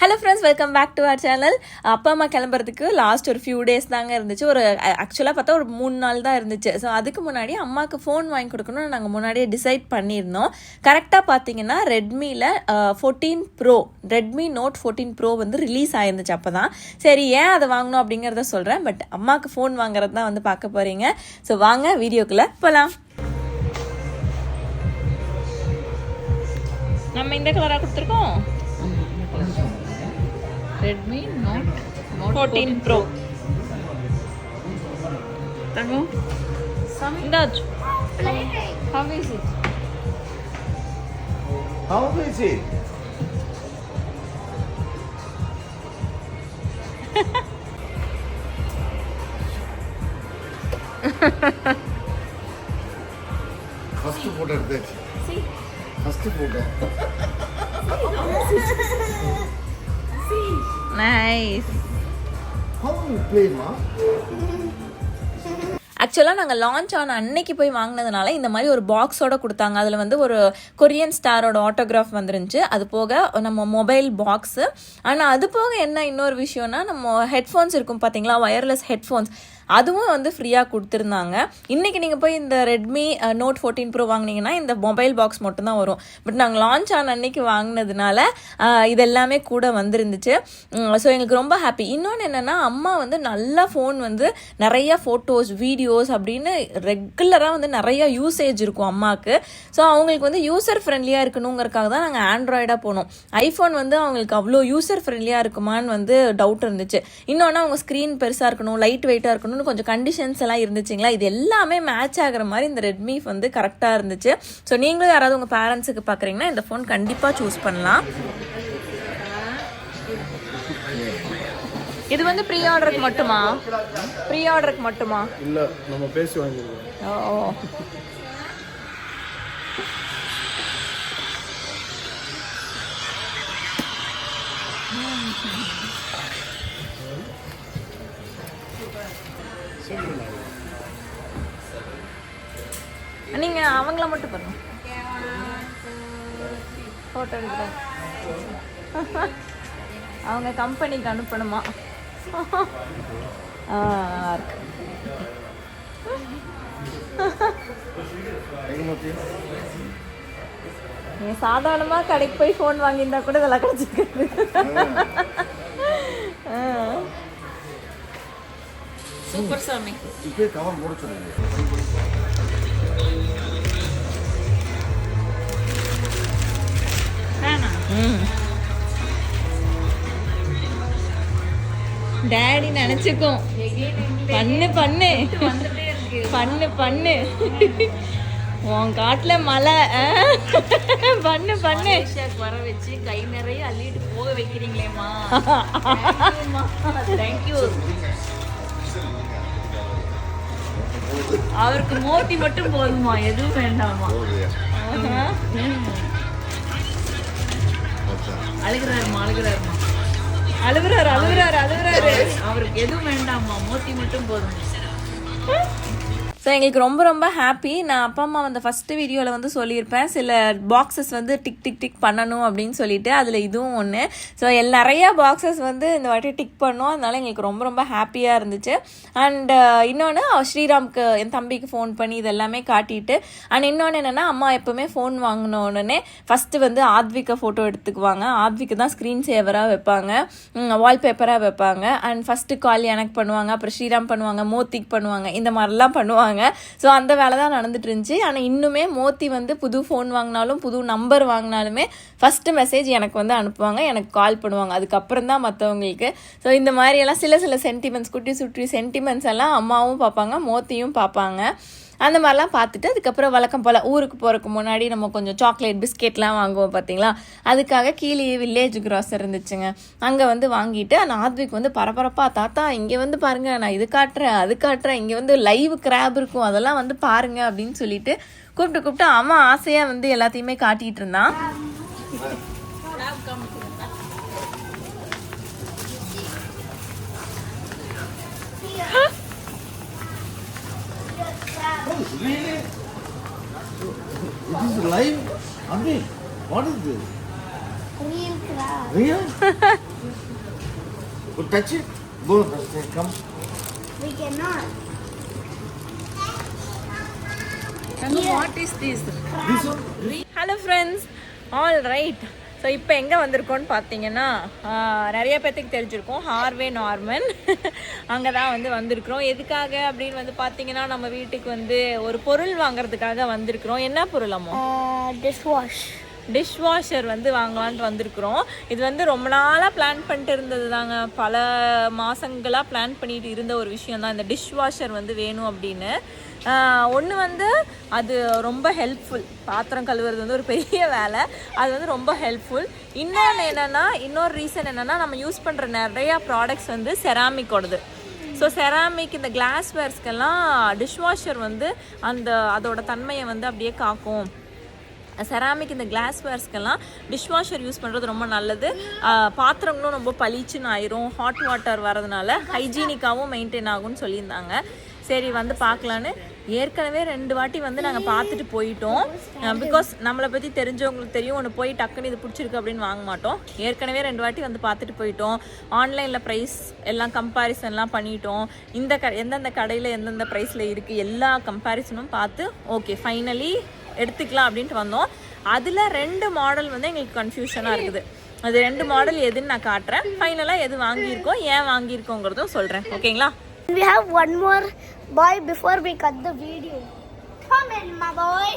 Hello friends, welcome back to our channel. அப்பா அம்மா கிளம்புறதுக்கு லாஸ்ட் ஒரு ஃபியூ டேஸ் தாங்க இருந்துச்சு. ஆக்சுவலாக பார்த்தா ஒரு 3 நாள் தான் இருந்துச்சு. ஸோ அதுக்கு முன்னாடி அம்மாவுக்கு ஃபோன் வாங்கி கொடுக்கணும்னு நாங்கள் முன்னாடியே டிசைட் பண்ணியிருந்தோம். கரெக்டாக பார்த்தீங்கன்னா ரெட்மியில் 14 ப்ரோ, ரெட்மி நோட் 14 ப்ரோ வந்து ரிலீஸ் ஆயிருந்துச்சு. அப்போ தான் சரி ஏன் அதை வாங்கணும் அப்படிங்கிறத சொல்கிறேன். பட் அம்மாவுக்கு ஃபோன் வாங்குறது தான் வந்து பார்க்க போகிறீங்க. ஸோ வாங்க வீடியோக்குள்ளே போகலாம். நம்ம இந்த கலராக கொடுத்துருக்கோம், Redmi Note 14 Pro. Tango? Indaj. How is it? How is it? First photo எடுத்து. See. First photo. Nice. How you play, ma? ஆக்சுவலாக நாங்கள் லான்ச் ஆன அன்னைக்கு போய் வாங்கினதுனால இந்த மாதிரி ஒரு பாக்ஸோட கொடுத்தாங்க. அதில் வந்து ஒரு கொரியன் ஸ்டாரோட ஆட்டோகிராஃப் வந்துருந்துச்சு. அது போக நம்ம மொபைல் பாக்ஸு. ஆனால் அது போக என்ன இன்னொரு விஷயம்னா, நம்ம ஹெட்ஃபோன்ஸ் இருக்கும் பார்த்தீங்களா, ஒயர்லெஸ் ஹெட்ஃபோன்ஸ், அதுவும் வந்து ஃப்ரீயாக கொடுத்துருந்தாங்க. இன்றைக்கி நீங்கள் போய் இந்த ரெட்மி நோட் 14 ப்ரோ வாங்கினீங்கன்னா இந்த மொபைல் பாக்ஸ் மட்டும்தான் வரும். பட் நாங்கள் லான்ச் ஆன அன்னைக்கு வாங்கினதுனால இது எல்லாமே கூட வந்துருந்துச்சு. ஸோ எங்களுக்கு ரொம்ப ஹாப்பி. இன்னொன்று என்னென்னா, அம்மா வந்து நல்லா ஃபோன் வந்து நிறைய ஃபோட்டோஸ், வீடியோஸ் அப்படின்னு ரெகுலராக வந்து நிறைய யூசேஜ் இருக்கும் அம்மாவுக்கு. ஸோ அவங்களுக்கு வந்து யூசர் ஃப்ரெண்ட்லியாக இருக்கணுங்கிறதுக்காக தான் நாங்கள் ஆண்ட்ராய்டாக போனோம். ஐஃபோன் வந்து அவங்களுக்கு அவ்வளோ யூசர் ஃப்ரெண்ட்லியாக இருக்குமான்னு வந்து டவுட் இருந்துச்சு. இன்னொன்று அவங்க ஸ்க்ரீன் பெருசாக இருக்கணும், லைட் வெயிட்டாக இருக்கணும், கொஞ்சம் கண்டிஷன்ஸ் எல்லாம் இருந்துச்சுங்களா. இது எல்லாமே மேட்ச் ஆகிற மாதிரி இந்த ரெட்மி வந்து கரெக்டாக இருந்துச்சு. ஸோ நீங்களும் யாராவது உங்கள் பேரண்ட்ஸுக்கு பார்க்குறீங்கன்னா இந்த ஃபோன் கண்டிப்பாக சூஸ் பண்ணலாம். இது வந்து ப்ரீ ஆர்டருக்கு மட்டுமா? ப்ரீ ஆர்டருக்கு மட்டுமா? இல்ல, நம்ம பேசி வாங்கிருக்கோம். ஓ, நீங்க அவங்கள மட்டும் பாருங்க, போட்டோ எடுக்கிறேன். அவங்க கம்பெனிக்கு அனுப்பணுமா? நீங்க சாதாரணமா கடைக்கு போய் போன் வாங்கியிருந்தா கூட இதெல்லாம் கிடைச்சிருக்கு. சூப்பர் சாமி. இப்போ கவர் போட சொல்லுங்க. டேடி நினைச்சுக்கும் பண்ணு பண்ணு பண்ணு பண்ணு, உன் காட்டுல மழை பண்ணு பண்ணு வர வச்சு கை நிறைய அள்ளிட்டு போக வைக்கிறீங்களேம்மா. தேங்க்யூ. அவருக்கு மோத்தி மட்டும் போதுமா, எதுவும் வேண்டாமா? அழுகிறாருமா அழுகிறாருமா அழுகுறாரு அழுகுறாரு அழுகுறாரு. அவருக்கு எதுவும் வேண்டாமா, மோத்தி மட்டும் போதும். ஸோ எங்களுக்கு ரொம்ப ரொம்ப ஹாப்பி. நான் அப்பா அம்மா வந்து ஃபஸ்ட்டு வீடியோவில் வந்து சொல்லியிருப்பேன், சில பாக்ஸஸ் வந்து டிக் டிக் டிக் பண்ணணும் அப்படின்னு சொல்லிட்டு. அதில் இதுவும் ஒன்று. ஸோ நிறையா பாக்ஸஸ் வந்து இந்த வாட்டி டிக் பண்ணோம். அதனால எங்களுக்கு ரொம்ப ரொம்ப ஹாப்பியாக இருந்துச்சு. அண்ட் இன்னொன்று, ஸ்ரீராம்க்கு, என் தம்பிக்கு ஃபோன் பண்ணி இதெல்லாமே காட்டிட்டு. அண்ட் இன்னொன்று என்னென்னா, அம்மா எப்போவுமே ஃபோன் வாங்கின உடனே ஃபஸ்ட்டு வந்து ஆத்விகை ஃபோட்டோ எடுத்துக்குவாங்க. ஆத்விக்கு தான் ஸ்க்ரீன் சேவராக வைப்பாங்க, வால்பேப்பராக வைப்பாங்க. அண்ட் ஃபஸ்ட்டு கால் எனக்கு பண்ணுவாங்க, அப்புறம் ஸ்ரீராம் பண்ணுவாங்க, மோத்திக்கு பண்ணுவாங்க, இந்த மாதிரிலாம் பண்ணுவாங்க. ஸோ அந்த வேலை தான் நடந்துட்டு இருந்துச்சு. ஆனால் இன்னுமே மோத்தி வந்து புது ஃபோன் வாங்கினாலும் புது நம்பர் வாங்கினாலுமே ஃபஸ்ட்டு மெசேஜ் எனக்கு வந்து அனுப்புவாங்க, எனக்கு கால் பண்ணுவாங்க, அதுக்கப்புறம் தான் மற்றவங்களுக்கு. ஸோ இந்த மாதிரியெல்லாம் சில சென்டிமெண்ட்ஸ், குட்டி சுற்றி சென்டிமெண்ட்ஸ் எல்லாம் அம்மாவும் பார்ப்பாங்க, மோத்தியும் பார்ப்பாங்க. அந்த மாதிரிலாம் பார்த்துட்டு அதுக்கப்புறம் வழக்கம் போல் ஊருக்கு போகிறதுக்கு முன்னாடி நம்ம கொஞ்சம் சாக்லேட் பிஸ்கெட்லாம் வாங்குவோம் பார்த்தீங்களா. அதுக்காக கீழே வில்லேஜ் கிராசர் இருந்துச்சுங்க, அங்கே வந்து வாங்கிட்டு அந்த ஆத்விக் வந்து பரபரப்பாக, தாத்தா இங்கே வந்து பாருங்கள், நான் இது காட்டுறேன் அது காட்டுறேன், இங்கே வந்து லைவ் கிராப் இருக்கும், அதெல்லாம் வந்து பாருங்க அப்படின்னு சொல்லிட்டு கூப்பிட்டு அவன் ஆசையாக வந்து எல்லாத்தையுமே காட்டிகிட்டு இருந்தான். Really? It is live? Abhi, what is this? Real crab. Real? Go touch it. Go touch it. Come. We cannot. What is this? This one? Hello friends, all right. So இப்போ எங்கே வந்திருக்கோன்னு பார்த்தீங்கன்னா நிறைய பேர்த்துக்கு தெரிஞ்சிருக்கோம், ஹார்வே நார்மன். அங்கே தான் வந்திருக்கிறோம். எதுக்காக அப்படின்னு பார்த்தீங்கன்னா நம்ம வீட்டுக்கு ஒரு பொருள் வாங்குறதுக்காக வந்திருக்கிறோம். என்ன பொருள் அம்மா? டிஷ்வாஷர் வாங்கலான்ட்டு வந்திருக்கிறோம். இது ரொம்ப நாளாக பிளான் பண்ணிட்டு இருந்தது தாங்க. பல மாதங்களாக பிளான் பண்ணிட்டு இருந்த ஒரு விஷயம் தான் இந்த டிஷ்வாஷர் வேணும் அப்படின்னு. ஒன்று அது ரொம்ப ஹெல்ப்ஃபுல். பாத்திரம் கழுவுறது ஒரு பெரிய வேலை, அது ரொம்ப ஹெல்ப்ஃபுல். இன்னொரு ரீசன் என்னென்னா, நம்ம யூஸ் பண்ணுற நிறையா ப்ராடக்ட்ஸ் செராமிக்கோடது. ஸோ செராமிக் இந்த கிளாஸ்வேர்ஸ்க்கெல்லாம் டிஷ்வாஷர் அதோட தன்மையை அப்படியே காக்கும். செராமிக் இந்த கிளாஸ்வேர்ஸ்க்கெல்லாம் டிஷ்வாஷர் யூஸ் பண்ணுறது ரொம்ப நல்லது. பாத்திரங்களும் ரொம்ப பளிச்சுன்னு ஆயிரும். ஹாட் வாட்டர் வரதுனால ஹைஜீனிக்காகவும் மெயின்டைன் ஆகும்னு சொல்லியிருந்தாங்க. சரி பார்க்கலான்னு ஏற்கனவே 2 வாட்டி நாங்கள் பார்த்துட்டு போயிட்டோம். பிகாஸ் நம்மளை பற்றி தெரிஞ்சவங்களுக்கு தெரியும், ஒன்று போய் டக்குன்னு இது பிடிச்சிருக்கு அப்படின்னு வாங்க மாட்டோம். ஏற்கனவே 2 வாட்டி பார்த்துட்டு போயிட்டோம். ஆன்லைனில் ப்ரைஸ் எல்லாம் கம்பேரிசன்லாம் பண்ணிட்டோம். எந்தெந்த கடையில் எந்தெந்த ப்ரைஸில் இருக்குது எல்லா கம்பேரிசனும் பார்த்து ஓகே ஃபைனலி எடுத்துக்கலாம் அப்படின்ட்டு வந்தோம். அதில் 2 மாடல் எங்களுக்கு கன்ஃபியூஷனாக இருக்குது. அது 2 மாடல் எதுன்னு நான் காட்டுறேன். ஃபைனலாக எது வாங்கியிருக்கோம், ஏன் வாங்கியிருக்கோங்கிறதும் சொல்கிறேன். ஓகேங்களா? We have one more boy before we cut the video. Come in, my boy.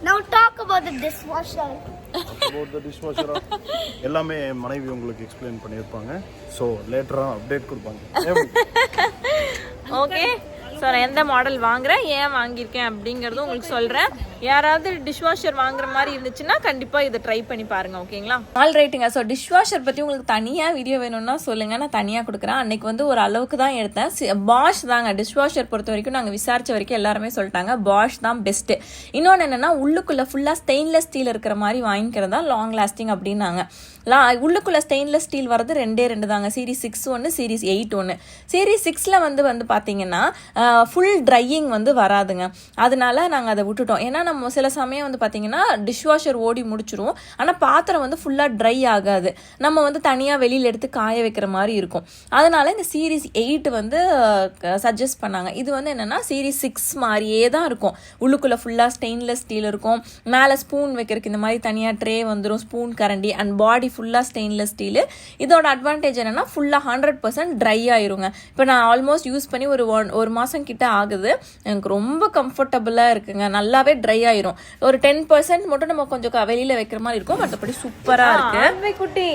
Now talk about the dishwasher. About the dishwasher. எல்லாமே மனைவி உங்களுக்கு எக்ஸ்பிளைன் பண்ணியிருப்பாங்க. ஸோ லேட்டராக அப்டேட் கொடுப்பாங்க. ஓகே, ஸோ நான் எந்த மாடல் வாங்குறேன், ஏன் வாங்கியிருக்கேன் அப்படிங்கிறது உங்களுக்கு சொல்கிறேன். யாராவது டிஷ்வாஷர் வாங்குற மாதிரி இருந்துச்சுன்னா கண்டிப்பாக இதை ட்ரை பண்ணி பாருங்கள். ஓகேங்களா? ஆல் ரைட்டுங்க. ஸோ டிஷ்வாஷர் பற்றி உங்களுக்கு தனியாக வீடியோ வேணும்னா சொல்லுங்கள், நான் தனியாக கொடுக்குறேன். அன்றைக்கி ஒரு அளவுக்கு தான் எடுத்தேன். பாஷ் தாங்க டிஷ்வாஷர் பொறுத்த வரைக்கும் நாங்கள் விசாரித்த வரைக்கும் எல்லாருமே சொல்லிட்டாங்க பாஷ் தான் பெஸ்ட்டு. இன்னொன்று என்னென்னா, உள்ளுக்குள்ளே ஃபுல்லாக ஸ்டெயின்லெஸ் ஸ்டீல் இருக்கிற மாதிரி வாங்கிக்கிறது தான் லாங் லாஸ்டிங் அப்படின்னாங்க. உள்ளுக்குள்ளே ஸ்டெயின்லெஸ் ஸ்டீல் வரது 2 தாங்க. சீரிஸ் 6 ஒன்று, சீரிஸ் 8 ஒன்று. சீரிஸ் 6ல் பார்த்தீங்கன்னா ஃபுல் ட்ரையிங் வராதுங்க. அதனால நாங்கள் அதை விட்டுட்டோம். ஏன்னா நம்ம சில சமயம் பார்த்தீங்கன்னா டிஷ்வாஷர் ஓடி முடிச்சிரும், ஆனால் பாத்திரம் ஃபுல்லாக ட்ரை ஆகாது. நம்ம தனியாக வெளியில் எடுத்து காய வைக்கிற மாதிரி இருக்கும். அதனால இந்த சீரிஸ் 8 சஜஸ்ட் பண்ணாங்க. இது என்னென்னா சீரிஸ் 6 மாதிரியே தான் இருக்கும். உள்ளுக்குள்ளே ஃபுல்லாக ஸ்டெயின்லெஸ் ஸ்டீல் இருக்கும். மேலே ஸ்பூன் வைக்கிறதுக்கு இந்த மாதிரி தனியாக ட்ரே வந்துடும், ஸ்பூன் கரண்டி. அண்ட் பாடி ஃபுல்லாக ஸ்டெயின்லெஸ் ஸ்டீலு. இதோட அட்வான்டேஜ் என்னென்னா ஃபுல்லாக 100% ட்ரை ஆயிருங்க. இப்போ நான் ஆல்மோஸ்ட் யூஸ் பண்ணி ஒரு மாதம் கிட்ட ஆகுது. எனக்கு ரொம்ப கம்ஃபர்டபுளாக இருக்குங்க. நல்லாவே ட்ரை ஆயிரும். ஒரு 10% மட்டும் நம்ம கொஞ்சம் வெளியில் வைக்கிற மாதிரி இருக்கும். மற்றபடி சூப்பராக இருக்கு. குட்டி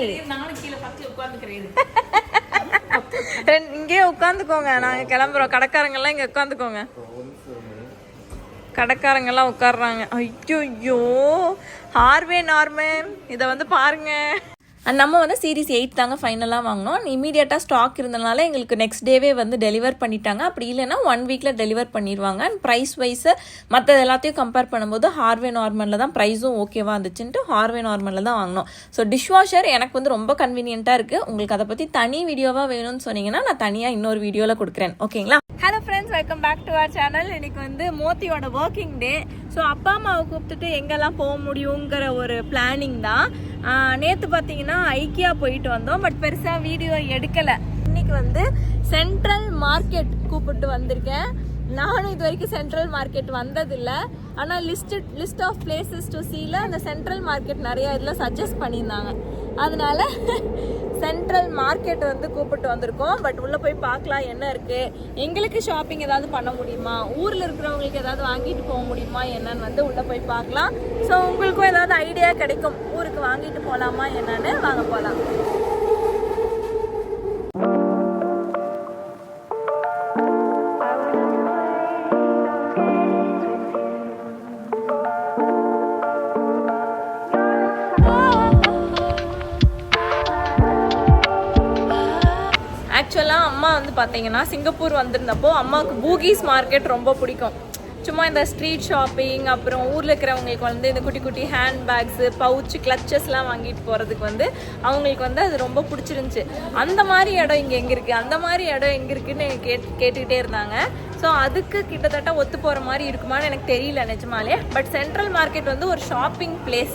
இங்கே உட்காந்துக்கோங்க, நாங்கள் கிளம்புறோம். கடைக்காரங்கெல்லாம் இங்கே உட்காந்துக்கோங்க. கடைக்காரங்கெல்லாம் உட்காடுறாங்க. ஐயோ, ஹார்வே நார்மன் இதை பாருங்க. நம்ம சீரிஸ் 8 தாங்க ஃபைனலாக வாங்கினோம். இமீடியட்டாக ஸ்டாக் இருந்தனால எங்களுக்கு நெக்ஸ்ட் டேவே டெலிவர் பண்ணிட்டாங்க. அப்படி இல்லைன்னா 1 வீக்கில் டெலிவர் பண்ணிடுவாங்க. அண்ட் ப்ரைஸ் வைஸு மற்ற எல்லாத்தையும் கம்பேர் பண்ணும்போது ஹார்வே நார்மலில் தான் ப்ரைஸும் ஓகேவாக இருந்துச்சுன்ட்டு ஹார்வே நார்மலில் தான் வாங்கினோம். ஸோ டிஷ்வாஷர் எனக்கு ரொம்ப கன்வீனியண்ட்டாக இருக்குது. உங்களுக்கு அதை பற்றி தனி வீடியோவாக வேணும்னு சொன்னீங்கன்னா நான் தனியாக இன்னொரு வீடியோவில் கொடுக்குறேன். ஓகேங்களா? Hello friends, welcome back to our channel. இன்னைக்கு மோத்தியோட ஒர்க்கிங் டே. ஸோ அப்பா அம்மாவை கூப்பிட்டுட்டு எங்கெல்லாம் போக முடியுங்கிற ஒரு பிளானிங் தான். நேற்று பார்த்தீங்கன்னா ஐக்கியா போயிட்டு வந்தோம். பட் பெருசாக வீடியோ எடுக்கலை. இன்னைக்கு சென்ட்ரல் மார்க்கெட் கூப்பிட்டு வந்திருக்கேன். நானும் இது வரைக்கும் சென்ட்ரல் மார்க்கெட் வந்ததில்லை. ஆனால் லிஸ்ட் ஆஃப் பிளேசஸ் டு சீல அந்த சென்ட்ரல் மார்க்கெட் நிறையா இதில் சஜஸ்ட் பண்ணியிருந்தாங்க. அதனால சென்ட்ரல் மார்க்கெட் கூப்பிட்டு வந்திருக்கோம். பட் உள்ளே போய் பார்க்கலாம் என்ன இருக்குது, எங்களுக்கு ஷாப்பிங் ஏதாவது பண்ண முடியுமா, ஊரில் இருக்கிறவங்களுக்கு ஏதாவது வாங்கிட்டு போக முடியுமா என்னன்னு உள்ளே போய் பார்க்கலாம். ஸோ உங்களுக்கும் ஏதாவது ஐடியா கிடைக்கும், ஊருக்கு வாங்கிட்டு போகலாமா என்னன்னு. வாங்க போகலாம். ஆக்சுவலாக அம்மா பார்த்தீங்கன்னா சிங்கப்பூர் வந்திருந்தப்போ அம்மாவுக்கு பூகீஸ் மார்க்கெட் ரொம்ப பிடிக்கும். சும்மா இந்த ஸ்ட்ரீட் ஷாப்பிங், அப்புறம் ஊரில் இருக்கிறவங்களுக்கு இந்த குட்டி குட்டி ஹேண்ட் பேக்ஸு, பவுச்சு, கிளச்சஸ்லாம் வாங்கிட்டு போகிறதுக்கு அவங்களுக்கு அது ரொம்ப பிடிச்சிருந்துச்சி. அந்த மாதிரி இடம் இங்கே எங்கே இருக்குது, அந்த மாதிரி இடம் எங்கே இருக்குதுன்னு கேட்டுக்கிட்டே இருந்தாங்க. ஸோ அதுக்கு கிட்டத்தட்ட ஒத்து போகிற மாதிரி இருக்குமான்னு எனக்கு தெரியல நிஜமாலே. பட் சென்ட்ரல் மார்க்கெட் வந்து ஒரு ஷாப்பிங் பிளேஸ்,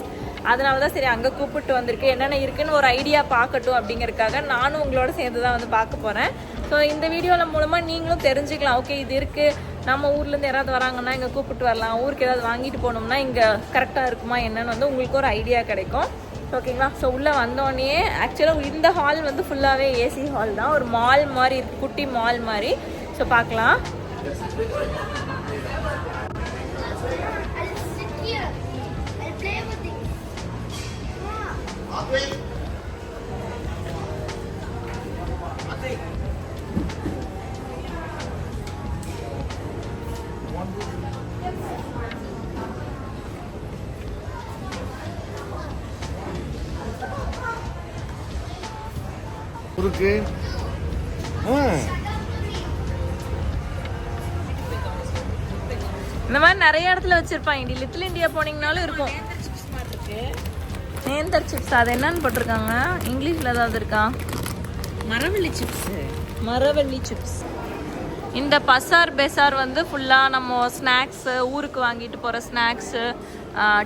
அதனால தான் சரி அங்கே கூப்பிட்டு வந்திருக்கு. என்னென்ன இருக்குன்னு ஒரு ஐடியா பார்க்கட்டும் அப்படிங்கிறதுக்காக நானும் உங்களோட சேர்ந்து தான் வந்து பார்க்க போகிறேன். ஸோ இந்த வீடியோவில் மூலமாக நீங்களும் தெரிஞ்சுக்கலாம், ஓகே இது இருக்குது, நம்ம ஊர்லேருந்து யாராவது வராங்கன்னா இங்கே கூப்பிட்டு வரலாம், ஊருக்கு ஏதாவது வாங்கிட்டு போனோம்னா இங்கே கரெக்டாக இருக்குமா என்னன்னு வந்து உங்களுக்கு ஒரு ஐடியா கிடைக்கும். ஓகேங்களா? ஸோ உள்ளே வந்தோடனே ஆக்சுவலாக இந்த ஹால் வந்து ஃபுல்லாகவே ஏசி ஹால் தான், ஒரு மால் மாதிரி இருக்குது, குட்டி மால் மாதிரி. ஸோ பார்க்கலாம். இருக்கு. இந்த மாதிரி நிறைய இடத்துல வச்சிருப்பாங்க. லிட்டில் இந்தியா போனீங்கனாலும் இருக்கும். நேந்தர் சிப்ஸ், அது என்னன்னு போட்டிருக்காங்க இங்கிலீஷ்ல ஏதாவது இருக்கா? மரவள்ளி சிப்ஸ். மரவள்ளி சிப்ஸ். இந்த பசார் பெசார் வந்து ஃபுல்லாக நம்ம ஸ்நாக்ஸு, ஊருக்கு வாங்கிட்டு போகிற ஸ்நாக்ஸு,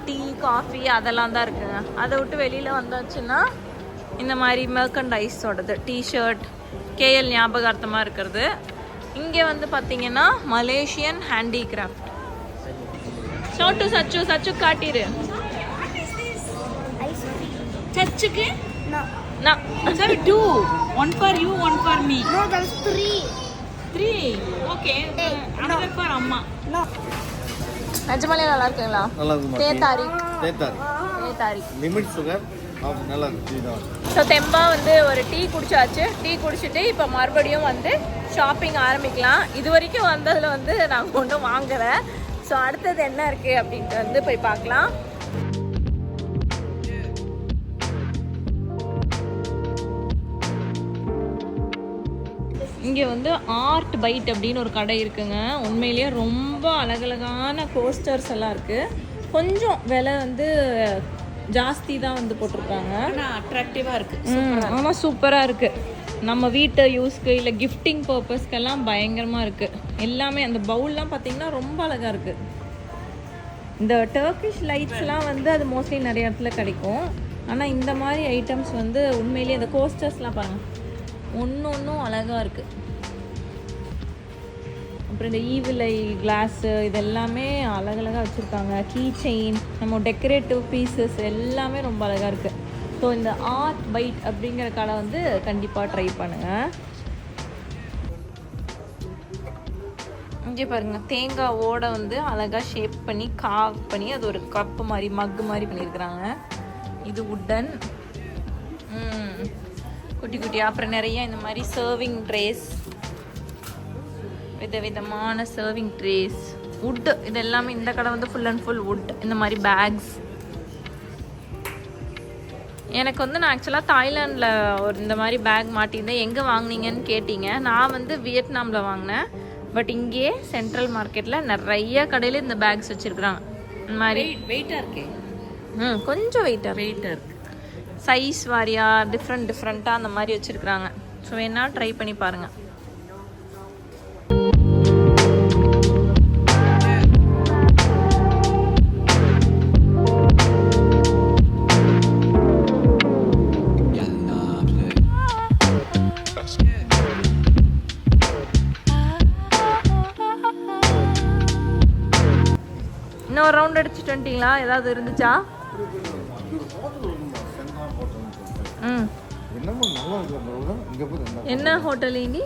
டீ காஃபி அதெல்லாம் தான் இருக்குங்க. அதை விட்டு வெளியில் வந்தாச்சுன்னா இந்த மாதிரி மெர்கண்டைஸோடது டிஷர்ட், கேஎல் ஞாபகார்த்தமாக இருக்கிறது. இங்கே வந்து பார்த்தீங்கன்னா மலேசியன் ஹேண்டிகிராஃப்ட். சோட்டு சச்சு சச்சு காட்டிரு. சச்சுக்கு No. நான் sorry 2, 1 for you, 1 for me. No, there's 3. 3. Okay. Another for amma. No. நிஜமாலே நல்லா இருக்குங்களா? நல்லா இருக்குமா? தேத்தாரி. தேத்தாரி லிமிட் சுகர் நல்லா இருக்கு. ஸோ தெம்பா வந்து ஒரு டீ குடிச்சாச்சு. டீ குடிச்சிட்டு இப்போ மறுபடியும் வந்து ஷாப்பிங் ஆரம்பிக்கலாம். இது வரைக்கும் வந்ததில் வந்து நாங்கள் ஒன்றும் வாங்கலை. ஸோ அடுத்தது என்ன இருக்குது அப்படின்ட்டு வந்து போய் பார்க்கலாம். இங்கே வந்து ஆர்ட் பைட் அப்படின்னு ஒரு கடை இருக்குங்க. உண்மையிலேயே ரொம்ப அழகழகான போஸ்டர்ஸ் எல்லாம் இருக்குது. கொஞ்சம் விலை வந்து ஜாஸ்தி தான் வந்து போட்டிருக்காங்க. ஆனால் அட்ராக்டிவாக இருக்குது. ஆமாம், சூப்பராக இருக்குது. நம்ம வீட்டு யூஸ்க்கு இல்லை கிஃப்டிங் பர்பஸ்க்கெல்லாம் பயங்கரமாக இருக்குது. எல்லாமே அந்த பவுல்லாம் பார்த்தீங்கன்னா ரொம்ப அழகாக இருக்குது. இந்த டர்க்கிஷ் லைட்ஸ்லாம் வந்து அது மோஸ்ட்லி நிறைய இடத்துல கிடைக்கும். ஆனால் இந்த மாதிரி ஐட்டம்ஸ் வந்து உண்மையிலேயே அந்த கோஸ்டர்ஸ்லாம் பாருங்கள், ஒன்றும் அழகாக இருக்குது. அப்புறம் இந்த ஈவிலை கிளாஸு இதெல்லாமே அழகழகாக வச்சுருக்காங்க. கீ செயின், நம்ம டெக்கரேட்டிவ் பீசஸ் எல்லாமே ரொம்ப அழகாக இருக்குது. ஸோ இந்த ஆர்ட் பைட் அப்படிங்கிற கடை வந்து கண்டிப்பாக ட்ரை பண்ணுங்கள். இங்கே பாருங்கள், தேங்காய் ஓடை வந்து அழகாக ஷேப் பண்ணி காவ் பண்ணி அது ஒரு கப்பு மாதிரி மக்கு மாதிரி பண்ணியிருக்கிறாங்க. இது உட்டன் குட்டி குட்டியாக. அப்புறம் நிறைய இந்த மாதிரி சர்விங் ட்ரேஸ், விதவிதமான சர்விங் ட்ரேஸ், வுட்டு. இது எல்லாமே இந்த கடை வந்து ஃபுல் அண்ட் ஃபுல் வுட். இந்த மாதிரி பேக்ஸ். எனக்கு வந்து நான் ஆக்சுவலாக தாய்லாண்டில் ஒரு இந்த மாதிரி பேக் மாட்டியிருந்தேன். எங்கே வாங்கினீங்கன்னு கேட்டிங்க. நான் வந்து வியட்நாமில் வாங்கினேன். பட் இங்கே சென்ட்ரல் மார்க்கெட்டில் நிறைய கடையில் இந்த பேக்ஸ் வச்சுருக்குறாங்க. இந்த மாதிரி வெயிட்டாக இருக்கு. கொஞ்சம் வெயிட்டாக இருக்கு. சைஸ் வாரியாக டிஃப்ரெண்ட்டாக அந்த மாதிரி வச்சுருக்குறாங்க. ஸோ வேணா ட்ரை பண்ணி பாருங்கள். இன்னொரு ரவுண்ட் அடிச்சுட்டு வந்துட்டீங்களா? ஏதாவது இருந்துச்சா? என்ன ஹோட்டல் இனி?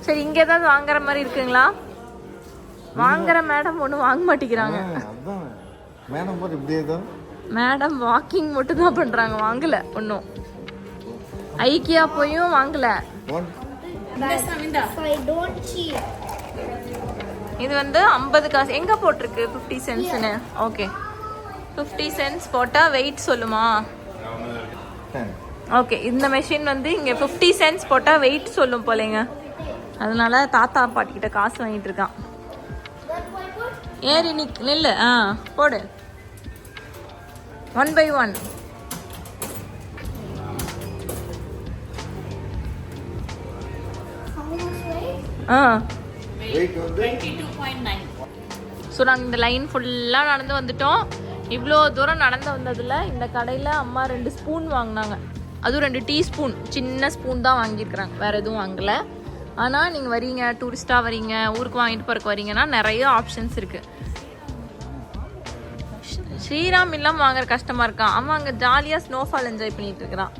சரி, இங்க ஏதாவது வாங்குற மாதிரி இருக்குங்களா? வாங்குற மேடம் ஒன்றும் வாங்க மாட்டேங்கிறாங்க. மேடம் வாக்கிங் மட்டும் தான் பண்றாங்க, வாங்கல ஒன்றும். ஐக்கியா போயும் வாங்கல. இது வந்து 50 காசு. எங்க போட்டிருக்கு 50 சென்ட்ஸ்னு? ஓகே, 50 சென்ட்ஸ் போட்டால் வெயிட் சொல்லுமா? ஓகே, இந்த மெஷின் வந்து இங்கே 50 சென்ட்ஸ் போட்டால் வெயிட் சொல்லும் போலேங்க. அதனால தாத்தா பாட்டிக்கிட்ட காசு வாங்கிட்டு இருக்கான். ஏறி நில்லு. போடு. 1 by 1. ஆ வெயிட் வந்து 22.9. ஸோ நாங்கள் இந்த லைன் ஃபுல்லாக நடந்து வந்துட்டோம். இவ்வளோ தூரம் நடந்து வந்ததில் இந்த கடையில் அம்மா 2 ஸ்பூன் வாங்கினாங்க. அதுவும் 2 டீஸ்பூன், சின்ன ஸ்பூன் தான் வாங்கியிருக்கிறாங்க, வேறு எதுவும் வாங்கலை. ஆனால் நீங்கள் வரீங்க, டூரிஸ்ட்டாக வரீங்க, ஊருக்கு வாங்கிட்டு போகிறக்கு வரீங்கன்னா நிறைய ஆப்ஷன்ஸ் இருக்குது. ஸ்ரீராம் இல்லாமல் வாங்குற கஷ்டமாக இருக்கான். அவன் அங்கே ஜாலியாக ஸ்னோஃபால் என்ஜாய் பண்ணிகிட்டு இருக்கிறான்.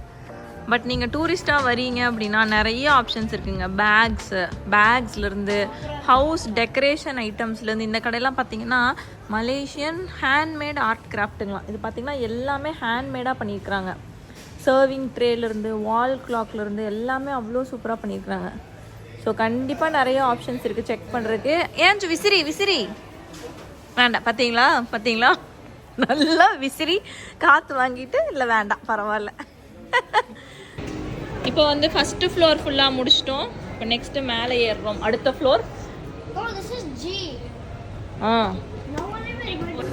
பட் நீங்கள் டூரிஸ்ட்டாக வரீங்க அப்படின்னா நிறைய ஆப்ஷன்ஸ் இருக்குங்க. பேக்ஸ்லேருந்து ஹவுஸ் டெக்கரேஷன் ஐட்டம்ஸ்லேருந்து இந்த கடையெல்லாம் பார்த்தீங்கன்னா மலேசியன் ஹேண்ட்மேட் ஆர்ட் கிராஃப்ட்டுங்களாம். இது பார்த்தீங்கன்னா எல்லாமே ஹேண்ட்மேடாக பண்ணியிருக்கிறாங்க. சர்விங் ட்ரேலேருந்து வால் கிளாக்லேருந்து எல்லாமே அவ்வளோ சூப்பராக பண்ணியிருக்கிறாங்க. ஸோ கண்டிப்பாக நிறைய ஆப்ஷன்ஸ் இருக்குது செக் பண்ணுறதுக்கு. ஏன் விசிறி வேண்டாம், பார்த்தீங்களா நல்லா விசிறி காற்று வாங்கிட்டு இல்லை வேண்டாம் பரவாயில்ல. இப்போ வந்து ஃபஸ்ட்டு ஃப்ளோர் ஃபுல்லாக முடிச்சிட்டோம். இப்போ நெக்ஸ்ட்டு மேலே ஏறுறோம். அடுத்த floor. Oh, this is G. Ah No one ever good.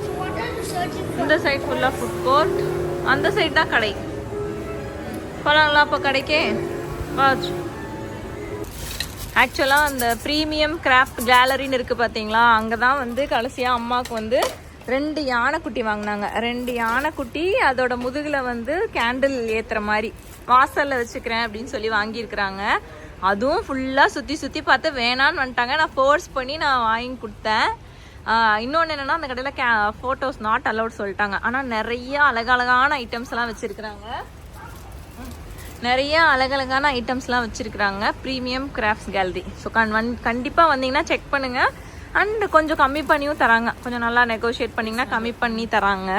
So what are you searching for? இந்த சைட் ஃபுல்லாக ஃபுட் கோர்ட், அந்த சைடு தான் கடை. போகலாங்களா அப்போ கடைக்கே? வாட்ச் ஆக்சுவலாக அந்த ப்ரீமியம் கிராஃப்ட் கேலரின்னு இருக்குது பார்த்தீங்களா, அங்கே தான் வந்து கடைசியாக அம்மாவுக்கு வந்து 2 யானைக்குட்டி வாங்கினாங்க. 2 யானைக்குட்டி அதோட முதுகில் வந்து கேண்டில் ஏற்றுற மாதிரி வாசலில் வச்சுக்கிறேன் அப்படின்னு சொல்லி வாங்கியிருக்கிறாங்க. அதுவும் ஃபுல்லாக சுற்றி பார்த்து வேணான்னு வந்துட்டாங்க. நான் ஃபோர்ஸ் பண்ணி நான் வாங்கி கொடுத்தேன். இன்னொன்று என்னென்னா அந்த கடையில் ஃபோட்டோஸ் நாட் அலவுட் சொல்லிட்டாங்க. ஆனால் நிறைய அழகழகான ஐட்டம்ஸ்லாம் வச்சுருக்குறாங்க. Premium crafts gallery. ஸோ கண்டிப்பாக வந்தீங்கன்னா செக் பண்ணுங்கள். அண்ட் கொஞ்சம் கம்மி பண்ணியும் தராங்க. கொஞ்சம் நல்லா நெகோஷியேட் பண்ணிங்கன்னா கம்மி பண்ணி தராங்க.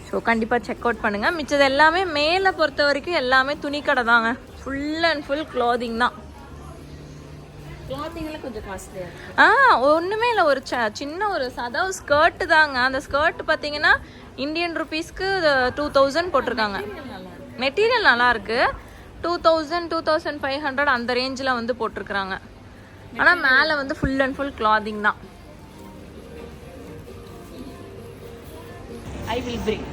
ஸோ கண்டிப்பாக செக் அவுட் பண்ணுங்கள். மிச்சது எல்லாமே மேலே பொறுத்த வரைக்கும் எல்லாமே துணி கடை தாங்க. ஃபுல் அண்ட் ஃபுல் க்ளாதிங் தான். கிளாத்திங்லாம் கொஞ்சம் காஸ்ட்லியா? ஒன்றுமே இல்லை, ஒரு சின்ன ஒரு அதாவது ஸ்கர்ட்டு தாங்க. அந்த ஸ்கர்ட் பார்த்தீங்கன்னா இந்தியன் ருபீஸ்க்கு 2000 போட்டிருக்காங்க. மெட்டீரியல் நல்லா இருக்கு. 2000 2500 அந்த ரேஞ்சில் வந்து போட்டிருக்கிறாங்க. ஆனால் மேலே வந்து ஃபுல் அண்ட் ஃபுல் கிளாதிங் தான். I will bring.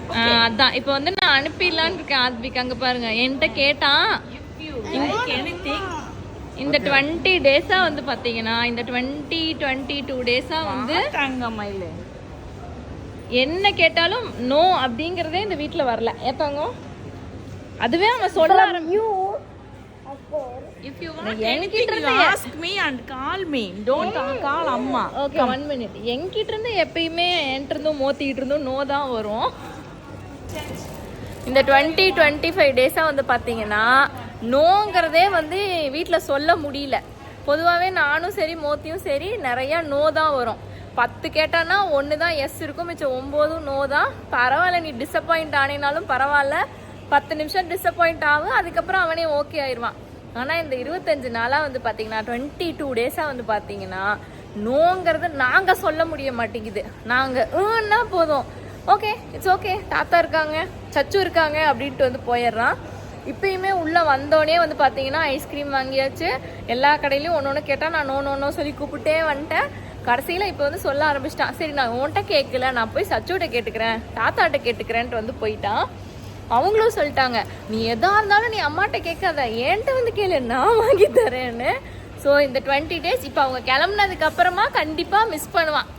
அதான் இப்போ வந்து நான் அனுப்பிடலான்னு இருக்கேன். ஆத்விக் அங்கே பாருங்க என்கிட்ட கேட்டான். இந்த 20 டேஸாக வந்து பார்த்தீங்கன்னா இந்த 22 டேஸாக வந்து தங்கமயில என்ன கேட்டாலும் நோ அப்படிங்கிறதே இந்த வீட்டில் வரல. ஏத்தாங்க அதுவே அவன் சொல்ல If you want anything, you ask me and call me. Don't call அம்மா. Okay 1 minute. என்கிட்ட இருந்து எப்பயுமே என்கிட்ட இருந்தும் மோத்திக்கிட்டு இருந்தும் நோ தான் வரும். இந்த 20-25 டேஸாக வந்து பார்த்தீங்கன்னா நோங்கிறதே வந்து வீட்டில் சொல்ல முடியல. பொதுவாகவே நானும் சரி மோத்தியும் சரி நிறையா நோ தான் வரும். 10 கேட்டான்னா 1 தான் எஸ் இருக்கும், மிச்சம் 9 நோ தான். பரவாயில்ல, நீ டிசப்பாயிண்ட் ஆனேனாலும் பரவாயில்ல, 10 நிமிஷம் டிசப்பாயிண்ட் ஆகும், அதுக்கப்புறம் அவனே ஓகே ஆயிடுவான். ஆனால் இந்த 25 நாளாக வந்து பார்த்தீங்கன்னா 22 டேஸாக வந்து பார்த்தீங்கன்னா நோங்கிறது நாங்கள் சொல்ல முடிய மாட்டேங்குது. நாங்கள் போதும், ஓகே இட்ஸ் ஓகே, தாத்தா இருக்காங்க, சச்சு இருக்காங்க அப்படின்ட்டு வந்து போயிடுறான். இப்பயுமே உள்ளே வந்தோடனே வந்து பார்த்தீங்கன்னா ஐஸ்கிரீம் வாங்கியாச்சு. எல்லா கடையிலையும் ஒன்று கேட்டால் நான் நோ சொல்லி கூப்பிட்டே வந்துட்டேன். கடைசியில் இப்போ வந்து சொல்ல ஆரம்பிச்சிட்டான். சரி நான் உன்கிட்ட கேட்கல, நான் போய் சச்சுகிட்ட கேட்டுக்கிறேன், தாத்தாட்ட கேட்டுக்கிறேன்ட்டு வந்து போயிட்டான். அவங்களும் சொல்லிட்டாங்க, நீ எதா இருந்தாலும் நீ அம்மாட்ட கேட்காத, என்கிட்ட வந்து கேளு, நான் வாங்கி தரேன்னு. ஸோ இந்த 20 டேஸ் இப்போ அவங்க கிளம்புனதுக்கு அப்புறமா கண்டிப்பாக மிஸ் பண்ணுவான்.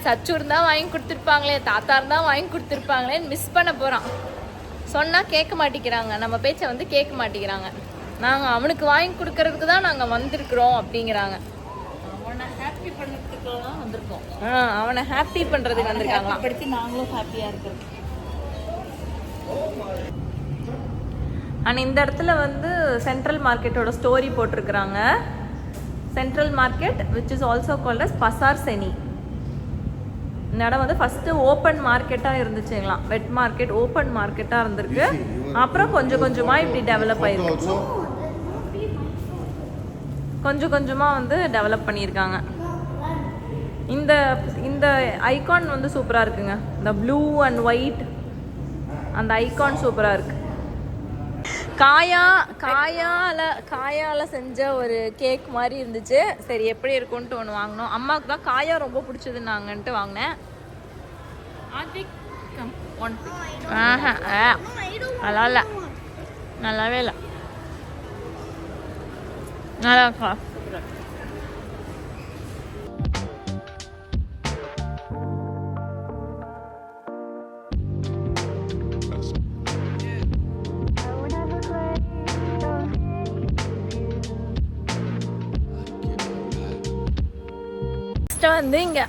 சச்சு இருந்தால் வாங்கி கொடுத்துருப்பாங்களே, தாத்தா இருந்தால் வாங்கி கொடுத்துருப்பாங்களேன்னு மிஸ் பண்ண போகிறான். சொன்னால் கேட்க மாட்டேங்கிறாங்க, நம்ம பேச்சை வந்து கேட்க மாட்டேங்கிறாங்க. நாங்கள் அவனுக்கு வாங்கி கொடுக்கறதுக்கு தான் நாங்கள் வந்திருக்கிறோம் அப்படிங்கிறாங்க. அவனை ஹாப்பி பண்ணுறதுக்கு தான் வந்திருக்கோம். அவனை ஹாப்பி பண்ணுறதுக்கு வந்திருக்காங்க. படுத்தி நாங்களும் ஹாப்பியாக இருக்கிறோம். ஆனால் இந்த இடத்துல வந்து சென்ட்ரல் மார்க்கெட்டோட ஸ்டோரி போட்டிருக்கிறாங்க. Central market which is also called as Pasar Seni. இந்த இடம் வந்து ஃபஸ்ட்டு ஓப்பன் மார்க்கெட்டாக இருந்துச்சுங்களாம். வெட் மார்க்கெட் ஓப்பன் மார்க்கெட்டாக இருந்திருக்கு. அப்புறம் கொஞ்சம் கொஞ்சமாக இப்படி டெவலப் ஆயிருக்கு. கொஞ்சம் கொஞ்சமாக வந்து டெவலப் பண்ணியிருக்காங்க. இந்த இந்த ஐகான் வந்து சூப்பராக இருக்குங்க. இந்த ப்ளூ அண்ட் ஒயிட் அந்த ஐகான் சூப்பராக இருக்கு. காயால செஞ்ச ஒரு கேக் மாதிரி இருந்துச்சு. சரி எப்படி இருக்கும்ட்டு ஒன்று வாங்கினோம். அம்மாவுக்கு தான் காயா ரொம்ப பிடிச்சதுன்னாங்கன்ட்டு வாங்கினேன். நல்லா இல்லை, நல்லாவே இல்லை, நல்லா இருக்கா? நெக்ஸ்ட்டு வந்து இங்கே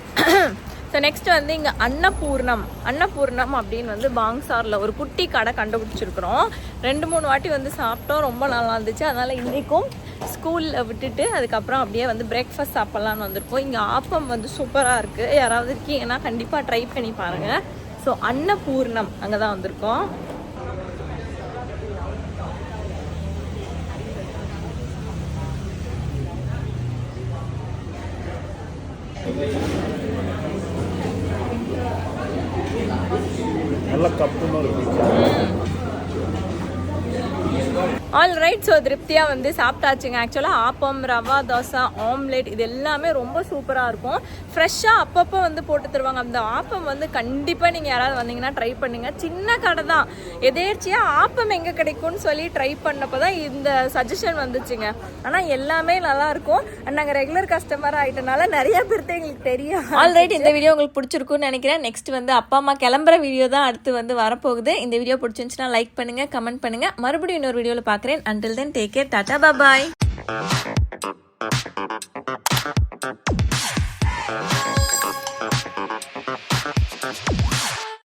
நெக்ஸ்ட் வந்து இங்கே அன்னபூர்ணம் அப்படின்னு வந்து பாங்சாரில் ஒரு குட்டி கடை கண்டுபிடிச்சிருக்கிறோம். 2-3 வாட்டி வந்து சாப்பிட்டோம், ரொம்ப நல்லா இருந்துச்சு. அதனால் இன்றைக்கும் ஸ்கூலில் விட்டுட்டு அதுக்கப்புறம் அப்படியே வந்து பிரேக்ஃபாஸ்ட் சாப்பிட்லான்னு வந்திருக்கோம். இங்கே ஆப்பம் வந்து சூப்பராக இருக்குது, யாராவது இருக்கீங்கன்னா கண்டிப்பாக ட்ரை பண்ணி பாருங்கள். ஸோ அன்னபூர்ணம் அங்கே தான் வந்திருக்கோம். நல்ல கப்புன்னு இருக்கு. All right. ஸோ திருப்தியாக வந்து சாப்பிட்டாச்சுங்க. ஆக்சுவலாக ஆப்பம், ரவா தோசை, ஆம்லேட் இது எல்லாமே ரொம்ப சூப்பராக இருக்கும். ஃப்ரெஷ்ஷாக அப்பப்போ வந்து போட்டு தருவாங்க. அந்த ஆப்பம் வந்து கண்டிப்பாக நீங்கள் யாராவது வந்தீங்கன்னா ட்ரை பண்ணுங்கள். சின்ன கடை தான், எதேர்ச்சியாக ஆப்பம் எங்கே கிடைக்கும்னு சொல்லி ட்ரை பண்ணப்போ தான் இந்த சஜஷன் வந்துச்சுங்க. ஆனால் எல்லாமே நல்லாயிருக்கும். நாங்கள் ரெகுலர் கஸ்டமராக ஆகிட்டனால நிறைய பேர்த்து எங்களுக்கு தெரியும். ஆல்ரைட், இந்த வீடியோ உங்களுக்கு பிடிச்சிருக்குன்னு நினைக்கிறேன். நெக்ஸ்ட் வந்து அப்பா அம்மா கிளம்புற வீடியோ தான் அடுத்து வந்து வரப்போகுது. இந்த வீடியோ பிடிச்சிருந்துச்சுன்னா லைக் பண்ணுங்கள், கமெண்ட் பண்ணுங்கள். மறுபடியும் இன்னொரு வீடியோவில் பார்க்குறேன். Until then, take care. Tata, bye bye.